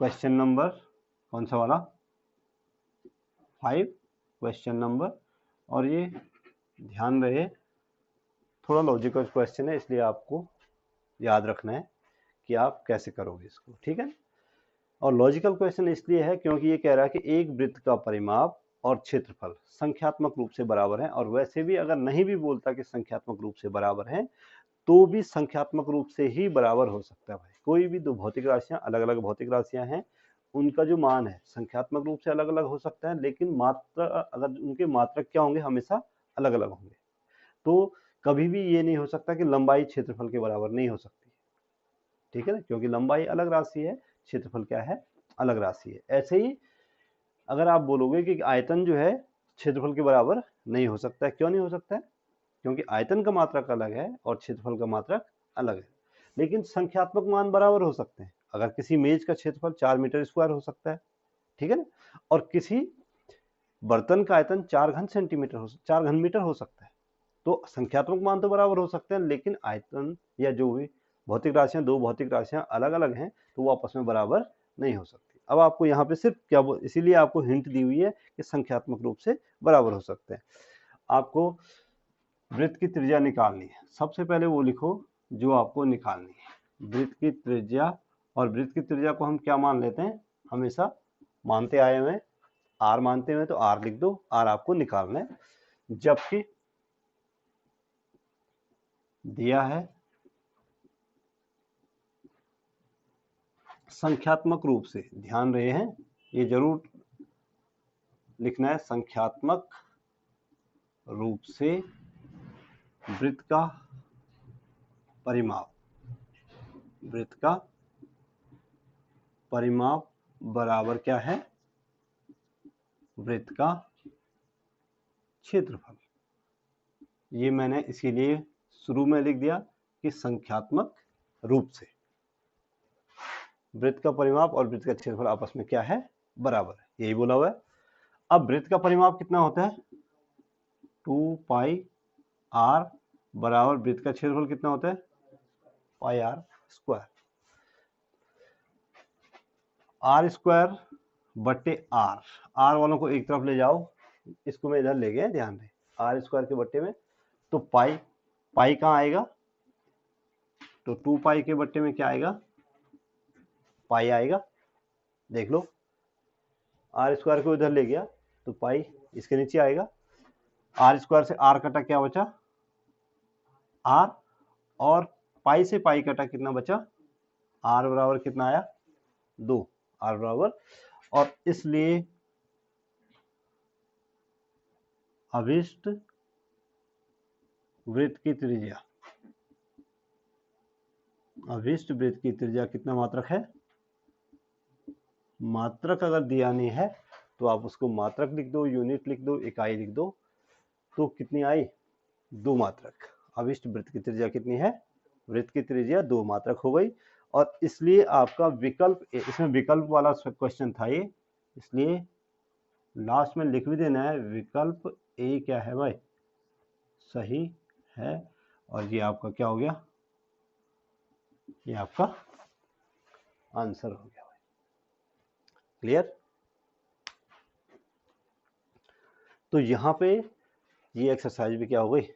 Question number कौन सा वाला 5 क्वेश्चन नंबर, और ये ध्यान रहे थोड़ा लॉजिकल क्वेश्चन है, इसलिए आपको याद रखना है कि आप कैसे करोगे इसको, ठीक है। और लॉजिकल क्वेश्चन इसलिए है क्योंकि ये कह रहा है कि एक वृत्त का परिमाप और क्षेत्रफल संख्यात्मक रूप से बराबर है, और वैसे भी अगर नहीं भी बोलता कि संख्यात्मक रूप से बराबर है तो भी संख्यात्मक रूप से ही बराबर हो सकता है भाई। कोई भी दो भौतिक राशियां, अलग अलग भौतिक राशियां हैं, उनका जो मान है संख्यात्मक रूप से अलग अलग हो सकता है, लेकिन मात्रा अगर उनके मात्रक क्या होंगे, हमेशा अलग अलग होंगे। तो कभी भी ये नहीं हो सकता कि लंबाई क्षेत्रफल के बराबर नहीं हो सकती, ठीक है ना, क्योंकि लंबाई अलग राशि है, क्षेत्रफल क्या है, अलग राशि है। ऐसे ही अगर आप बोलोगे कि आयतन जो है क्षेत्रफल के बराबर नहीं हो सकता है, क्यों नहीं हो सकता है, क्योंकि आयतन का मात्रक अलग है और क्षेत्रफल का मात्रक अलग है। लेकिन संख्यात्मक मान बराबर हो सकते हैं। अगर किसी मेज का क्षेत्रफल 4 मीटर स्क्वायर हो सकता है, ठीक है ना, और किसी बर्तन का आयतन 4 घन सेंटीमीटर 4 घन मीटर हो सकता है, तो संख्यात्मक मान तो बराबर हो सकते हैं, लेकिन आयतन या जो भी भौतिक राशियां, दो भौतिक राशियां अलग अलग हैं, तो वो आपस में बराबर नहीं हो सकती। अब आपको यहाँ पे सिर्फ क्या, इसीलिए आपको हिंट दी हुई है कि संख्यात्मक रूप से बराबर हो सकते हैं। आपको वृत्त की त्रिज्या निकालनी है, सबसे पहले वो लिखो जो आपको निकालनी है, वृत्त की त्रिज्या। और वृत्त की त्रिज्या को हम क्या मान लेते हैं, हमेशा मानते आए हुए आर मानते हुए, तो आर लिख दो, आर आपको निकालना है। जबकि दिया है संख्यात्मक रूप से, ध्यान रहे हैं ये जरूर लिखना है, संख्यात्मक रूप से वृत्त का परिमाप, वृत्त का परिमाप बराबर क्या है, वृत्त का क्षेत्रफल। ये मैंने इसीलिए शुरू में लिख दिया कि संख्यात्मक रूप से वृत्त का परिमाप और वृत्त का क्षेत्रफल आपस में क्या है, बराबर है, यही बोला हुआ है। अब वृत्त का परिमाप कितना होता है, 2 पाई आर बराबर वृत्त का क्षेत्रफल कितना होता है, पाई आर स्क्वायर। आर स्क्वायर बट्टे आर, आर वालों को एक तरफ ले जाओ, इसको मैं इधर ले गए, ध्यान दें, आर स्क्वायर के बट्टे में, तो पाई, पाई कहाँ आएगा, तो 2 पाई के बट्टे में क्या आएगा, पाई आएगा। देख लो, आर स्क्वायर को इधर ले गया तो पाई इसके नीचे आएगा, आर स्क्वायर से आर कटा, क्या बचा, आर, और पाई से पाई कटा, कितना बचा, आर बराबर कितना आया, 2, आर बराबर, और इसलिए अभिष्ट वृत्त की त्रिज्या, अभिष्ट वृत्त की त्रिज्या कितना मात्रक है, मात्रक अगर दिया नहीं है तो आप उसको मात्रक लिख दो, यूनिट लिख दो, इकाई लिख दो, तो कितनी आई, 2 मात्रक। अभिष्ट वृत्त की त्रिज्या कितनी है, वृत्त की त्रिज्या 2 मात्रक हो गई। और इसलिए आपका विकल्प, इसमें विकल्प वाला क्वेश्चन था ये, इसलिए लास्ट में लिख भी देना है, विकल्प ए क्या है भाई, सही है, और ये आपका क्या हो गया, ये आपका आंसर हो गया भाई। क्लियर। तो यहाँ पे ये एक्सरसाइज भी क्या हो गई,